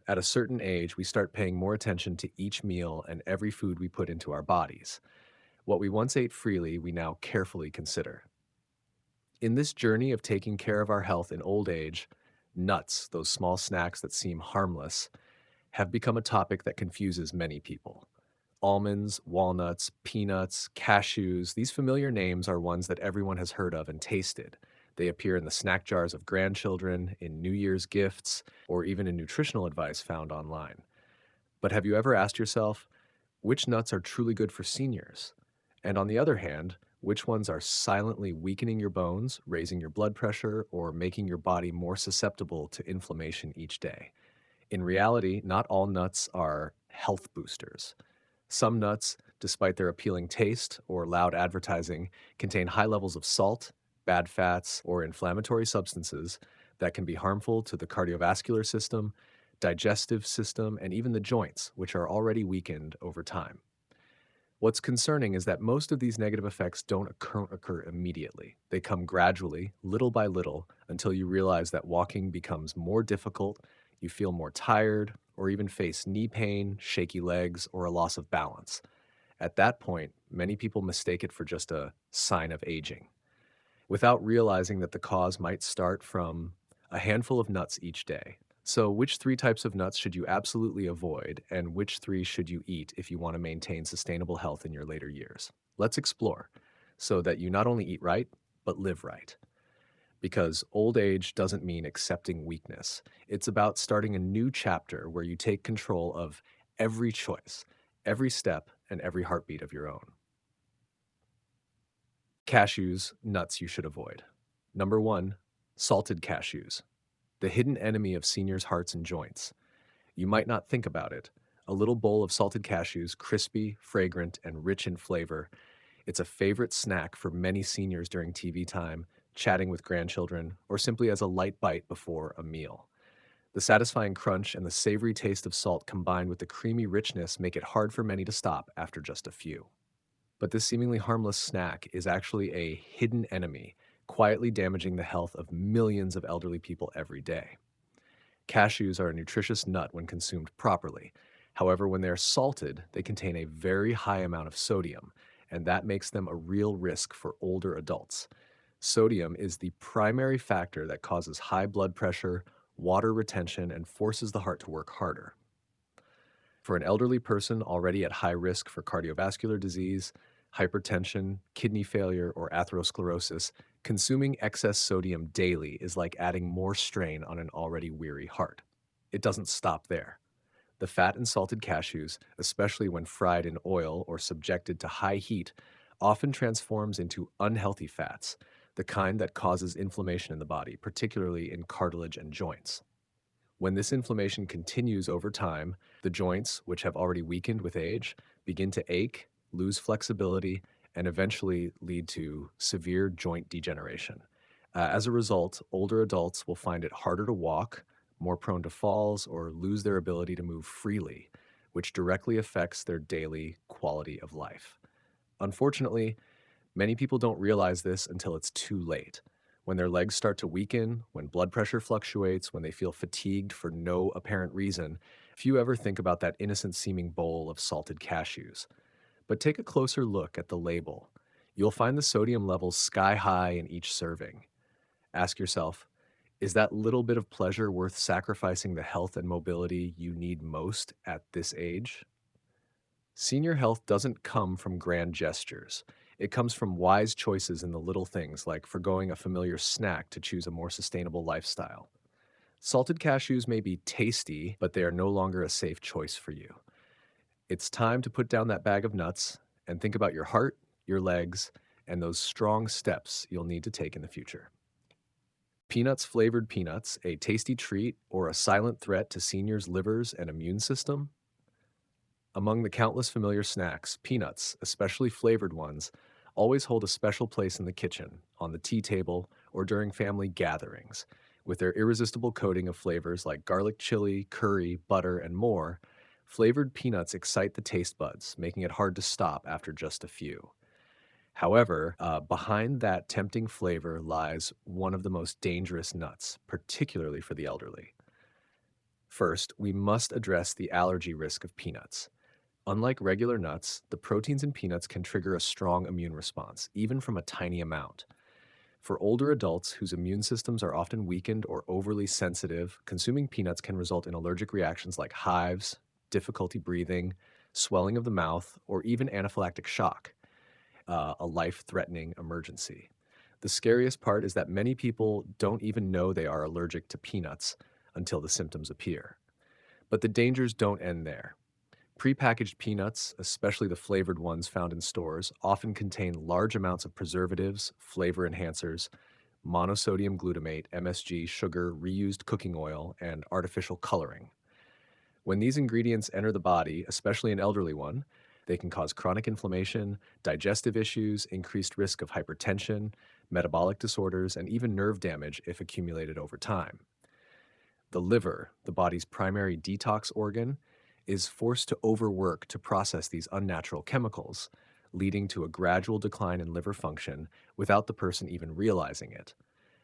At a certain age, we start paying more attention to each meal and every food we put into our bodies. What we once ate freely, we now carefully consider. In this journey of taking care of our health in old age, nuts, those small snacks that seem harmless, have become a topic that confuses many people. Almonds, walnuts, peanuts, cashews, these familiar names are ones that everyone has heard of and tasted. They appear in the snack jars of grandchildren, in New Year's gifts, or even in nutritional advice found online. But have you ever asked yourself, which nuts are truly good for seniors? And on the other hand, which ones are silently weakening your bones, raising your blood pressure, or making your body more susceptible to inflammation each day? In reality, not all nuts are health boosters. Some nuts, despite their appealing taste or loud advertising, contain high levels of salt, bad fats, or inflammatory substances that can be harmful to the cardiovascular system, digestive system, and even the joints, which are already weakened over time. What's concerning is that most of these negative effects don't occur immediately. They come gradually, little by little, until you realize that walking becomes more difficult, you feel more tired, or even face knee pain, shaky legs, or a loss of balance. At that point, many people mistake it for just a sign of aging, without realizing that the cause might start from a handful of nuts each day. So, which three types of nuts should you absolutely avoid, and which three should you eat if you want to maintain sustainable health in your later years? Let's explore so that you not only eat right, but live right. Because old age doesn't mean accepting weakness. It's about starting a new chapter where you take control of every choice, every step, and every heartbeat of your own. Cashews, nuts you should avoid. Number one, salted cashews, the hidden enemy of seniors' hearts and joints. You might not think about it. A little bowl of salted cashews, crispy, fragrant, and rich in flavor. It's a favorite snack for many seniors during TV time, chatting with grandchildren, or simply as a light bite before a meal. The satisfying crunch and the savory taste of salt combined with the creamy richness make it hard for many to stop after just a few. But this seemingly harmless snack is actually a hidden enemy, quietly damaging the health of millions of elderly people every day. Cashews are a nutritious nut when consumed properly. However, when they are salted, they contain a very high amount of sodium, and that makes them a real risk for older adults. Sodium is the primary factor that causes high blood pressure, water retention, and forces the heart to work harder. For an elderly person already at high risk for cardiovascular disease, hypertension, kidney failure, or atherosclerosis, consuming excess sodium daily is like adding more strain on an already weary heart. It doesn't stop there. The fat in salted cashews, especially when fried in oil or subjected to high heat, often transforms into unhealthy fats, the kind that causes inflammation in the body, particularly in cartilage and joints. When this inflammation continues over time, the joints, which have already weakened with age, begin to ache, lose flexibility, and eventually lead to severe joint degeneration. As a result, older adults will find it harder to walk, more prone to falls, or lose their ability to move freely, which directly affects their daily quality of life. Unfortunately, many people don't realize this until it's too late. When their legs start to weaken, when blood pressure fluctuates, when they feel fatigued for no apparent reason, few ever think about that innocent seeming bowl of salted cashews. But take a closer look at the label. You'll find the sodium levels sky high in each serving. Ask yourself, is that little bit of pleasure worth sacrificing the health and mobility you need most at this age? Senior health doesn't come from grand gestures. It comes from wise choices in the little things, like forgoing a familiar snack to choose a more sustainable lifestyle. Salted cashews may be tasty, but they are no longer a safe choice for you. It's time to put down that bag of nuts and think about your heart, your legs, and those strong steps you'll need to take in the future. Peanuts flavored peanuts, a tasty treat or a silent threat to seniors' livers and immune system? Among the countless familiar snacks, peanuts, especially flavored ones, always hold a special place in the kitchen, on the tea table, or during family gatherings. With their irresistible coating of flavors like garlic chili, curry, butter, and more, flavored peanuts excite the taste buds, making it hard to stop after just a few. However, behind that tempting flavor lies one of the most dangerous nuts, particularly for the elderly. First, we must address the allergy risk of peanuts. Unlike regular nuts, the proteins in peanuts can trigger a strong immune response, even from a tiny amount. For older adults whose immune systems are often weakened or overly sensitive, consuming peanuts can result in allergic reactions like hives, difficulty breathing, swelling of the mouth, or even anaphylactic shock, a life threatening emergency. The scariest part is that many people don't even know they are allergic to peanuts until the symptoms appear. But the dangers don't end there. Prepackaged peanuts, especially the flavored ones found in stores, often contain large amounts of preservatives, flavor enhancers, monosodium glutamate, MSG, sugar, reused cooking oil, and artificial coloring. When these ingredients enter the body, especially an elderly one, they can cause chronic inflammation, digestive issues, increased risk of hypertension, metabolic disorders, and even nerve damage if accumulated over time. The liver, the body's primary detox organ, is forced to overwork to process these unnatural chemicals, leading to a gradual decline in liver function without the person even realizing it.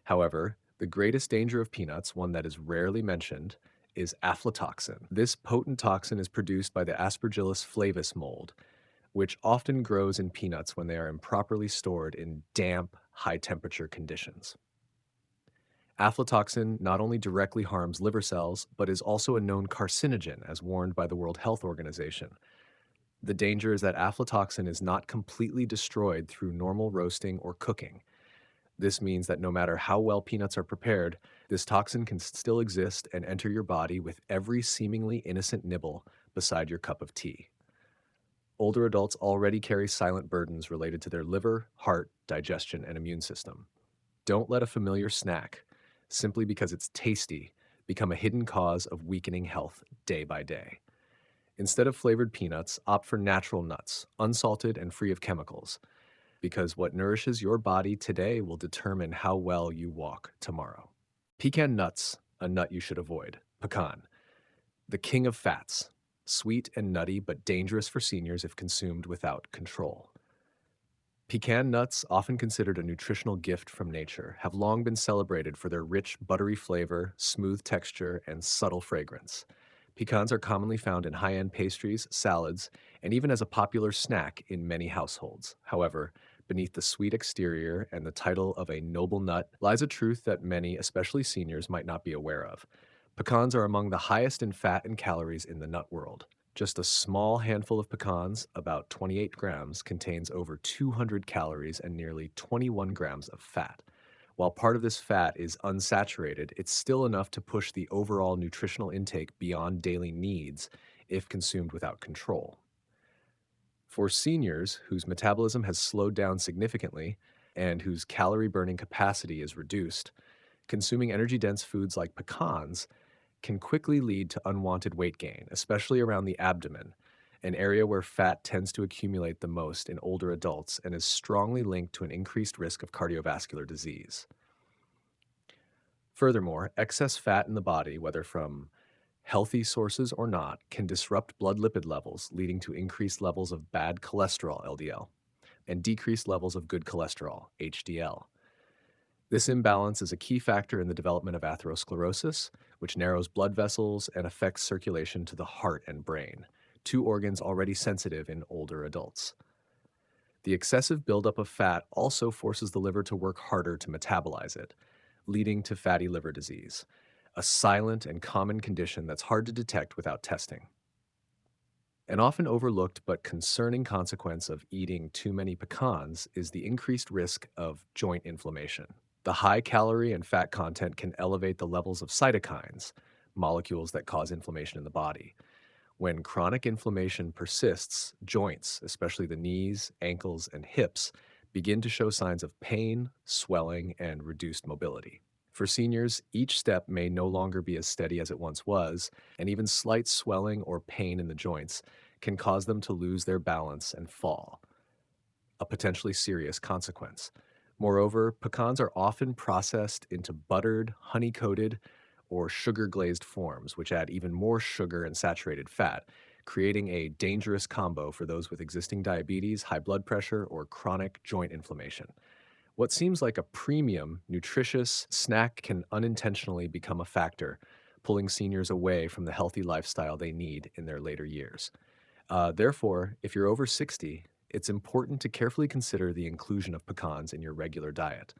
However, the greatest danger of peanuts, one that is rarely mentioned, is aflatoxin. This potent toxin is produced by the Aspergillus flavus mold, which often grows in peanuts when they are improperly stored in damp, high temperature conditions. Aflatoxin not only directly harms liver cells, but is also a known carcinogen, as warned by the World Health Organization. The danger is that aflatoxin is not completely destroyed through normal roasting or cooking. This means that no matter how well peanuts are prepared, this toxin can still exist and enter your body with every seemingly innocent nibble beside your cup of tea. Older adults already carry silent burdens related to their liver, heart, digestion, and immune system. Don't let a familiar snack, simply because it's tasty, become a hidden cause of weakening health day by day. Instead of flavored peanuts, opt for natural nuts, unsalted and free of chemicals, because what nourishes your body today will determine how well you walk tomorrow. Pecan nuts, a nut you should avoid. Pecan, the king of fats, sweet and nutty but dangerous for seniors if consumed without control. Pecan nuts, often considered a nutritional gift from nature, have long been celebrated for their rich, buttery flavor, smooth texture, and subtle fragrance. Pecans are commonly found in high-end pastries, salads, and even as a popular snack in many households. However, beneath the sweet exterior and the title of a noble nut lies a truth that many, especially seniors, might not be aware of. Pecans are among the highest in fat and calories in the nut world. Just a small handful of pecans, about 28 grams, contains over 200 calories and nearly 21 grams of fat. While part of this fat is unsaturated, it's still enough to push the overall nutritional intake beyond daily needs if consumed without control. For seniors whose metabolism has slowed down significantly and whose calorie burning capacity is reduced, consuming energy dense foods like pecans can quickly lead to unwanted weight gain, especially around the abdomen, an area where fat tends to accumulate the most in older adults and is strongly linked to an increased risk of cardiovascular disease. Furthermore, excess fat in the body, whether from healthy sources or not, can disrupt blood lipid levels, leading to increased levels of bad cholesterol, LDL, and decreased levels of good cholesterol, HDL. This imbalance is a key factor in the development of atherosclerosis, which narrows blood vessels and affects circulation to the heart and brain, two organs already sensitive in older adults. The excessive buildup of fat also forces the liver to work harder to metabolize it, leading to fatty liver disease, a silent and common condition that's hard to detect without testing. An often overlooked but concerning consequence of eating too many pecans is the increased risk of joint inflammation. The high calorie and fat content can elevate the levels of cytokines, molecules that cause inflammation in the body. When chronic inflammation persists, joints, especially the knees, ankles, and hips, begin to show signs of pain, swelling, and reduced mobility. For seniors, each step may no longer be as steady as it once was, and even slight swelling or pain in the joints can cause them to lose their balance and fall, a potentially serious consequence. Moreover, pecans are often processed into buttered, honey-coated, or sugar-glazed forms, which add even more sugar and saturated fat, creating a dangerous combo for those with existing diabetes, high blood pressure, or chronic joint inflammation. What seems like a premium, nutritious snack can unintentionally become a factor, pulling seniors away from the healthy lifestyle they need in their later years. Therefore, if you're over 60, it's important to carefully consider the inclusion of pecans in your regular diet.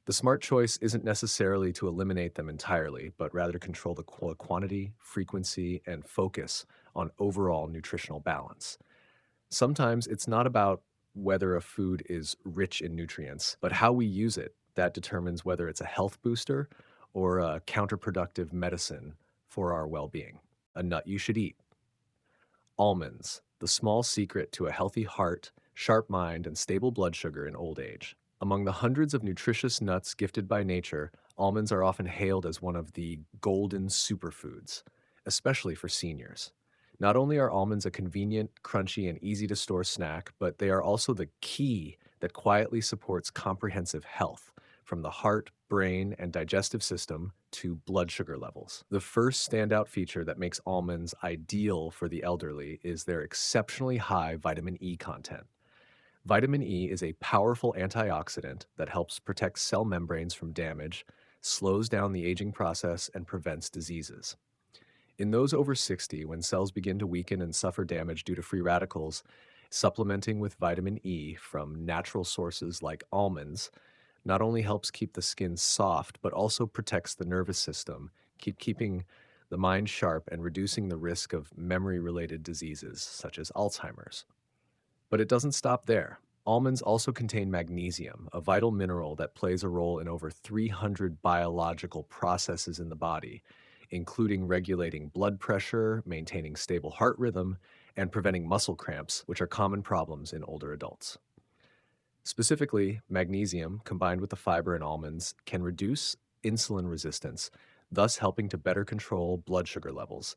The smart choice isn't necessarily to eliminate them entirely, but rather control the quantity, frequency, and focus on overall nutritional balance. Sometimes it's not about whether a food is rich in nutrients, but how we use it that determines whether it's a health booster or a counterproductive medicine for our well being. A nut you should eat: almonds, the small secret to a healthy heart, sharp mind, and stable blood sugar in old age. Among the hundreds of nutritious nuts gifted by nature, almonds are often hailed as one of the golden superfoods, especially for seniors. Not only are almonds a convenient, crunchy, and easy to store snack, but they are also the key that quietly supports comprehensive health, from the heart, brain, and digestive system to blood sugar levels. The first standout feature that makes almonds ideal for the elderly is their exceptionally high vitamin E content. Vitamin E is a powerful antioxidant that helps protect cell membranes from damage, slows down the aging process, and prevents diseases. In those over 60, when cells begin to weaken and suffer damage due to free radicals, supplementing with vitamin E from natural sources like almonds not only helps keep the skin soft, but also protects the nervous system, keeping the mind sharp and reducing the risk of memory related diseases such as Alzheimer's. But it doesn't stop there. Almonds also contain magnesium, a vital mineral that plays a role in over 300 biological processes in the body, including regulating blood pressure, maintaining stable heart rhythm, and preventing muscle cramps, which are common problems in older adults. Specifically, magnesium, combined with the fiber in almonds, can reduce insulin resistance, thus helping to better control blood sugar levels,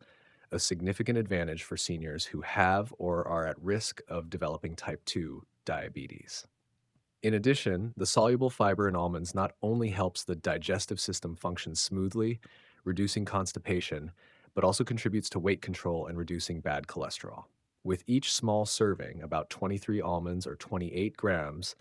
a significant advantage for seniors who have or are at risk of developing type 2 diabetes. In addition, the soluble fiber in almonds not only helps the digestive system function smoothly, reducing constipation, but also contributes to weight control and reducing bad cholesterol. With each small serving, about 23 almonds or 28 grams,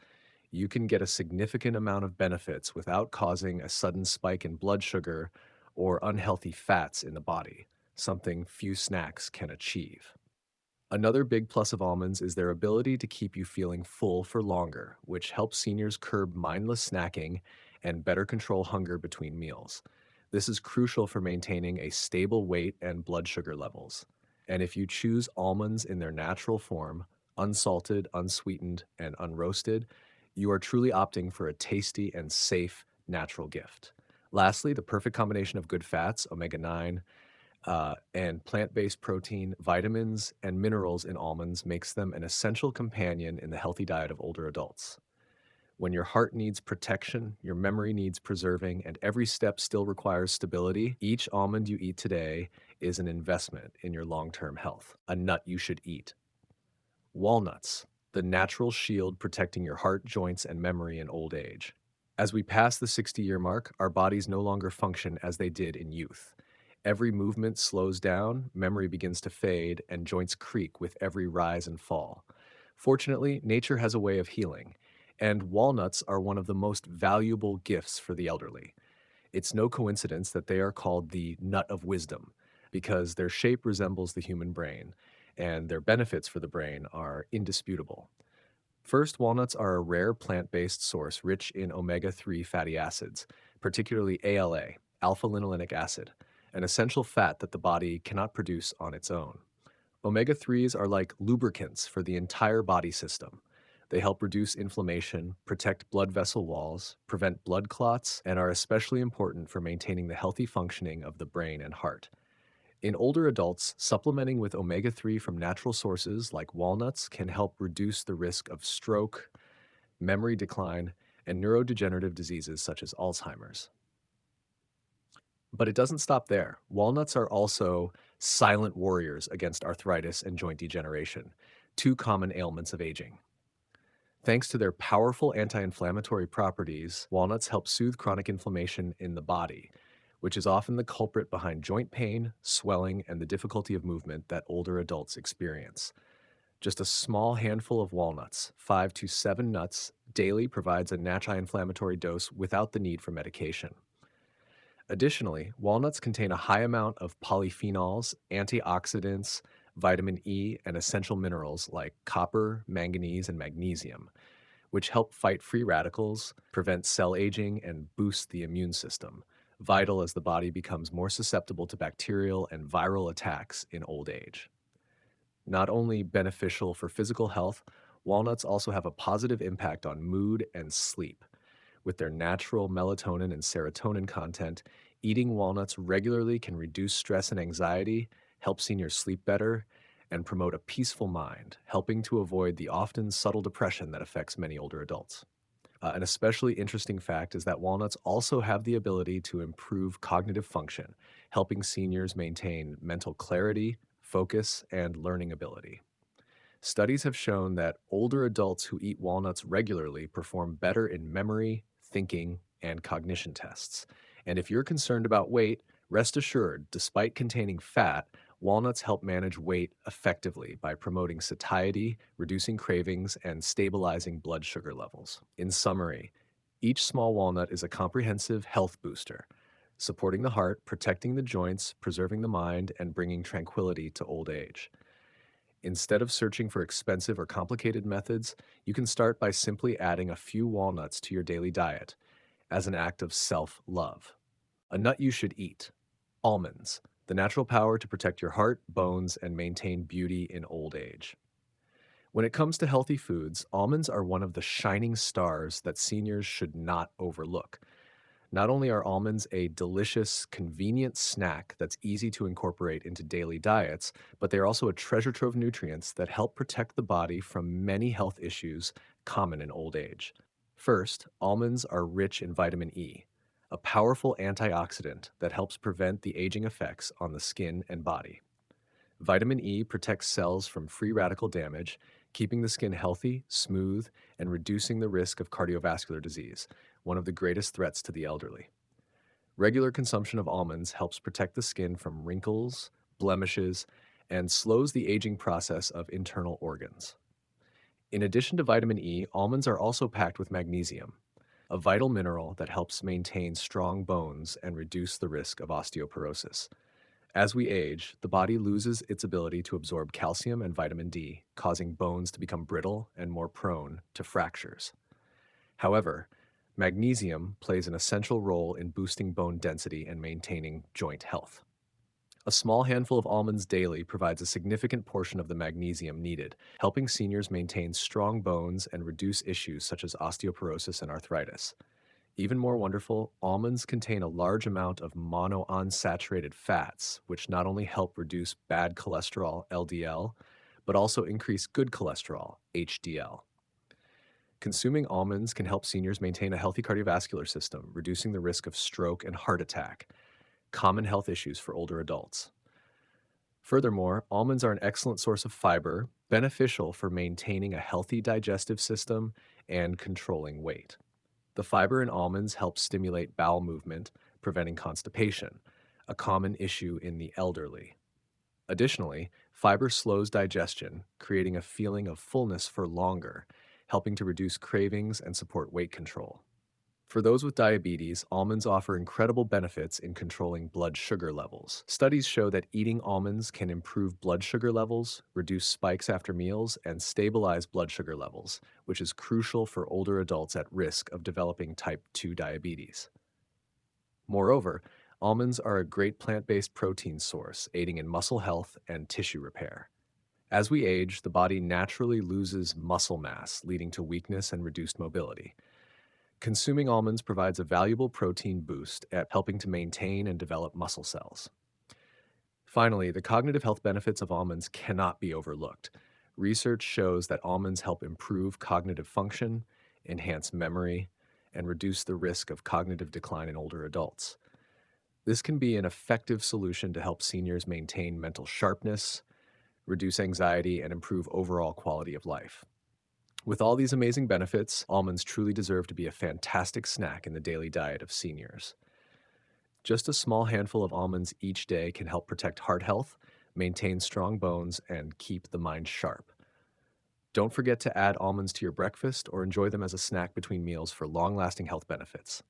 you can get a significant amount of benefits without causing a sudden spike in blood sugar or unhealthy fats in the body, something few snacks can achieve. Another big plus of almonds is their ability to keep you feeling full for longer, which helps seniors curb mindless snacking and better control hunger between meals. This is crucial for maintaining a stable weight and blood sugar levels. And if you choose almonds in their natural form, unsalted, unsweetened, and unroasted, you are truly opting for a tasty and safe natural gift. Lastly, the perfect combination of good fats, omega 9, and plant-based protein, vitamins, and minerals in almonds makes them an essential companion in the healthy diet of older adults. When your heart needs protection, your memory needs preserving, and every step still requires stability, each almond you eat today is an investment in your long-term health, a nut you should eat. Walnuts, the natural shield protecting your heart, joints, and memory in old age. As we pass the 60-year mark, our bodies no longer function as they did in youth. Every movement slows down, memory begins to fade, and joints creak with every rise and fall. Fortunately, nature has a way of healing, and walnuts are one of the most valuable gifts for the elderly. It's no coincidence that they are called the nut of wisdom, because their shape resembles the human brain, and their benefits for the brain are indisputable. First, walnuts are a rare plant-based source rich in omega-3 fatty acids, particularly ALA, alpha-linolenic acid, an essential fat that the body cannot produce on its own. Omega-3s are like lubricants for the entire body system. They help reduce inflammation, protect blood vessel walls, prevent blood clots, and are especially important for maintaining the healthy functioning of the brain and heart. In older adults, supplementing with omega-3 from natural sources like walnuts can help reduce the risk of stroke, memory decline, and neurodegenerative diseases such as Alzheimer's. But it doesn't stop there. Walnuts are also silent warriors against arthritis and joint degeneration, two common ailments of aging. Thanks to their powerful anti-inflammatory properties, walnuts help soothe chronic inflammation in the body, which is often the culprit behind joint pain, swelling, and the difficulty of movement that older adults experience. Just a small handful of walnuts, 5 to 7 nuts, daily provides a natural anti-inflammatory dose without the need for medication. Additionally, walnuts contain a high amount of polyphenols, antioxidants, vitamin E, and essential minerals like copper, manganese, and magnesium, which help fight free radicals, prevent cell aging, and boost the immune system, vital as the body becomes more susceptible to bacterial and viral attacks in old age. Not only beneficial for physical health, walnuts also have a positive impact on mood and sleep. With their natural melatonin and serotonin content, eating walnuts regularly can reduce stress and anxiety, help seniors sleep better, and promote a peaceful mind, helping to avoid the often subtle depression that affects many older adults. An especially interesting fact is that walnuts also have the ability to improve cognitive function, helping seniors maintain mental clarity, focus, and learning ability. Studies have shown that older adults who eat walnuts regularly perform better in memory, thinking, and cognition tests. And if you're concerned about weight, rest assured, despite containing fat, walnuts help manage weight effectively by promoting satiety, reducing cravings, and stabilizing blood sugar levels. In summary, each small walnut is a comprehensive health booster, supporting the heart, protecting the joints, preserving the mind, and bringing tranquility to old age. Instead of searching for expensive or complicated methods, you can start by simply adding a few walnuts to your daily diet as an act of self love. A nut you should eat: almonds, the natural power to protect your heart, bones, and maintain beauty in old age. When it comes to healthy foods, almonds are one of the shining stars that seniors should not overlook. Not only are almonds a delicious, convenient snack that's easy to incorporate into daily diets, but they're also a treasure trove of nutrients that help protect the body from many health issues common in old age. First, almonds are rich in vitamin E, a powerful antioxidant that helps prevent the aging effects on the skin and body. Vitamin E protects cells from free radical damage, keeping the skin healthy, smooth, and reducing the risk of cardiovascular disease, one of the greatest threats to the elderly. Regular consumption of almonds helps protect the skin from wrinkles, blemishes, and slows the aging process of internal organs. In addition to vitamin E, almonds are also packed with magnesium, a vital mineral that helps maintain strong bones and reduce the risk of osteoporosis. As we age, the body loses its ability to absorb calcium and vitamin D, causing bones to become brittle and more prone to fractures. However, magnesium plays an essential role in boosting bone density and maintaining joint health. A small handful of almonds daily provides a significant portion of the magnesium needed, helping seniors maintain strong bones and reduce issues such as osteoporosis and arthritis. Even more wonderful, almonds contain a large amount of monounsaturated fats, which not only help reduce bad cholesterol, LDL, but also increase good cholesterol, HDL. Consuming almonds can help seniors maintain a healthy cardiovascular system, reducing the risk of stroke and heart attack, common health issues for older adults. Furthermore, almonds are an excellent source of fiber, beneficial for maintaining a healthy digestive system and controlling weight. The fiber in almonds helps stimulate bowel movement, preventing constipation, a common issue in the elderly. Additionally, fiber slows digestion, creating a feeling of fullness for longer, helping to reduce cravings and support weight control. For those with diabetes, almonds offer incredible benefits in controlling blood sugar levels. Studies show that eating almonds can improve blood sugar levels, reduce spikes after meals, and stabilize blood sugar levels, which is crucial for older adults at risk of developing type 2 diabetes. Moreover, almonds are a great plant-based protein source, aiding in muscle health and tissue repair. As we age, the body naturally loses muscle mass, leading to weakness and reduced mobility. Consuming almonds provides a valuable protein boost at helping to maintain and develop muscle cells. Finally, the cognitive health benefits of almonds cannot be overlooked. Research shows that almonds help improve cognitive function, enhance memory, and reduce the risk of cognitive decline in older adults. This can be an effective solution to help seniors maintain mental sharpness, reduce anxiety, and improve overall quality of life. With all these amazing benefits, almonds truly deserve to be a fantastic snack in the daily diet of seniors. Just a small handful of almonds each day can help protect heart health, maintain strong bones, and keep the mind sharp. Don't forget to add almonds to your breakfast or enjoy them as a snack between meals for long-lasting health benefits.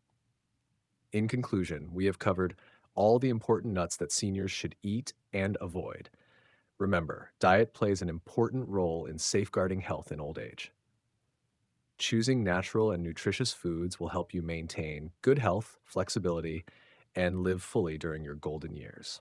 In conclusion, we have covered all the important nuts that seniors should eat and avoid. Remember, diet plays an important role in safeguarding health in old age. Choosing natural and nutritious foods will help you maintain good health, flexibility, and live fully during your golden years.